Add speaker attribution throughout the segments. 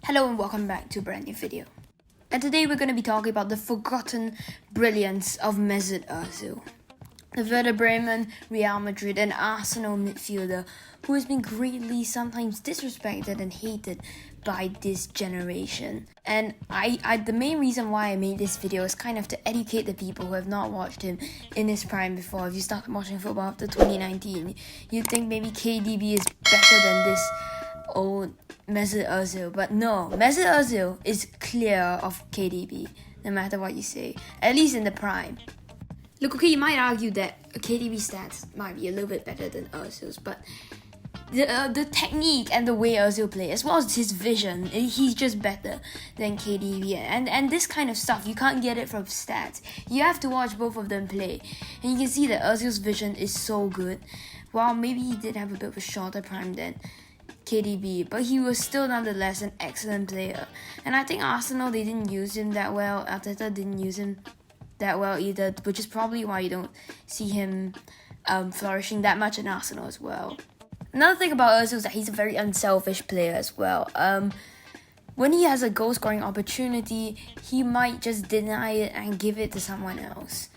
Speaker 1: Hello and welcome back to a brand new video. And today we're going to be talking about the forgotten brilliance of Mesut Ozil, the Werder Bremen, Real Madrid and Arsenal midfielder who has been greatly sometimes disrespected and hated by this generation. And the main reason why I made this video is kind of to educate the people who have not watched him in his prime before. If you started watching football after 2019, you'd think maybe KDB is better than this old Mesut Ozil, but no, Mesut Ozil is clear of KDB, no matter what you say, at least in the prime. Look, okay, you might argue that KDB stats might be a little bit better than Ozil's, but the technique and the way Ozil plays, as well as his vision, he's just better than KDB. And this kind of stuff, you can't get it from stats. You have to watch both of them play, and you can see that Ozil's vision is so good. While maybe he did have a bit of a shorter prime than KDB, but he was still nonetheless an excellent player. And I think Arsenal, they didn't use him that well. Arteta didn't use him that well either, which is probably why you don't see him flourishing that much in Arsenal as well. Another thing about Ozil is that he's a very unselfish player as well. When he has a goal scoring opportunity, he might just deny it and give it to someone else.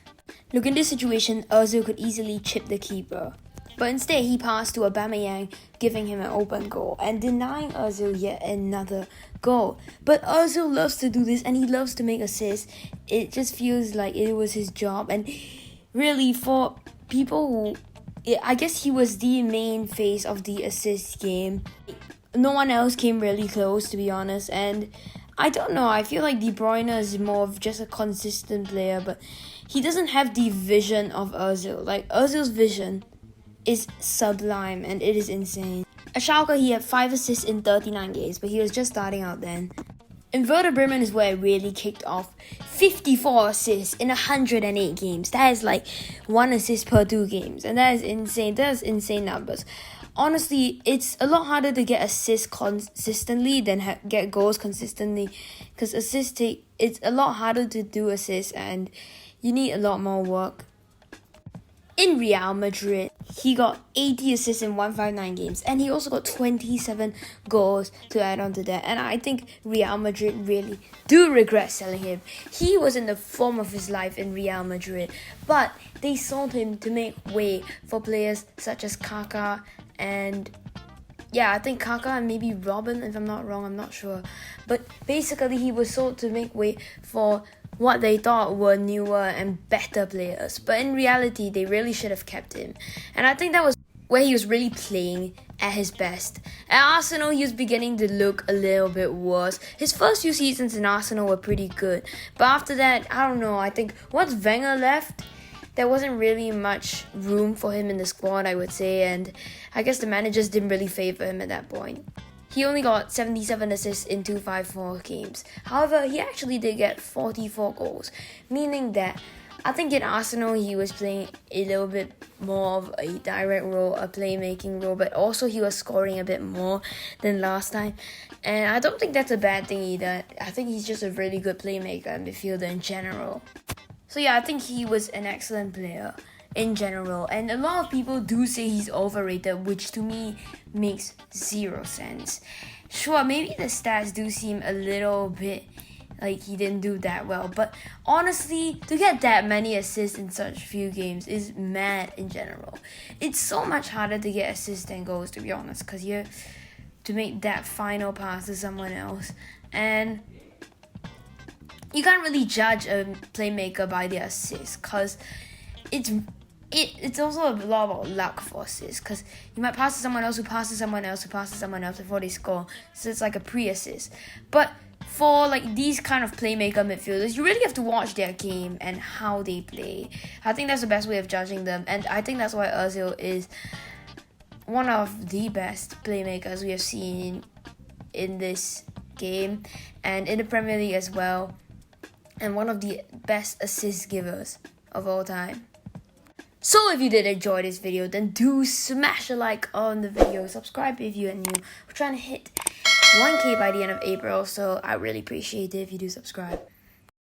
Speaker 1: Look, in this situation, Ozil could easily chip the keeper, but instead he passed to Aubameyang, giving him an open goal and denying Ozil yet another goal. But Ozil loves to do this and he loves to make assists. It just feels like it was his job. And really, for people who, I guess he was the main face of the assist game. No one else came really close, to be honest. And I don't know, I feel like De Bruyne is more of just a consistent player, but he doesn't have the vision of Ozil. Like, Ozil's vision is sublime and it is insane. At Schalke, he had 5 assists in 39 games, but he was just starting out then. In Werder Bremen is where it really kicked off. 54 assists in 108 games. That is like 1 assist per 2 games, and that is insane. That is insane numbers. Honestly, it's a lot harder to get assists consistently than get goals consistently, because it's a lot harder to do assists and you need a lot more work. In Real Madrid, he got 80 assists in 159 games, and he also got 27 goals to add on to that. And I think Real Madrid really do regret selling him. He was in the form of his life in Real Madrid, but they sold him to make way for players such as Kaká and I think Kaká and maybe Robin, if I'm not wrong, I'm not sure. But basically, he was sold to make way for what they thought were newer and better players. But in reality, they really should have kept him. And I think that was where he was really playing at his best. At Arsenal, he was beginning to look a little bit worse. His first few seasons in Arsenal were pretty good. But after that, I don't know, I think once Wenger left, there wasn't really much room for him in the squad, I would say. And I guess the managers didn't really favour him at that point. He only got 77 assists in 254 games. However, he actually did get 44 goals, meaning that I think in Arsenal he was playing a little bit more of a direct role, a playmaking role, but also he was scoring a bit more than last time. And I don't think that's a bad thing either. I think he's just a really good playmaker and midfielder in general. So I think he was an excellent player in general, and a lot of people do say he's overrated, which to me makes 0 sense. Sure, maybe the stats do seem a little bit like he didn't do that well, but honestly, to get that many assists in such few games is mad in general. It's so much harder to get assists than goals, to be honest, because you have to make that final pass to someone else, and you can't really judge a playmaker by their assists, because it's also a lot about luck for assists, because you might pass to someone else who passes someone else who passes someone else before they score, so it's like a pre-assist. But for like these kind of playmaker midfielders, you really have to watch their game and how they play. I think that's the best way of judging them, and I think that's why Ozil is one of the best playmakers we have seen in this game and in the Premier League as well, and one of the best assist givers of all time. So if you did enjoy this video, then do smash a like on the video, subscribe if you are new. We're trying to hit 1K by the end of April, so I really appreciate it if you do subscribe.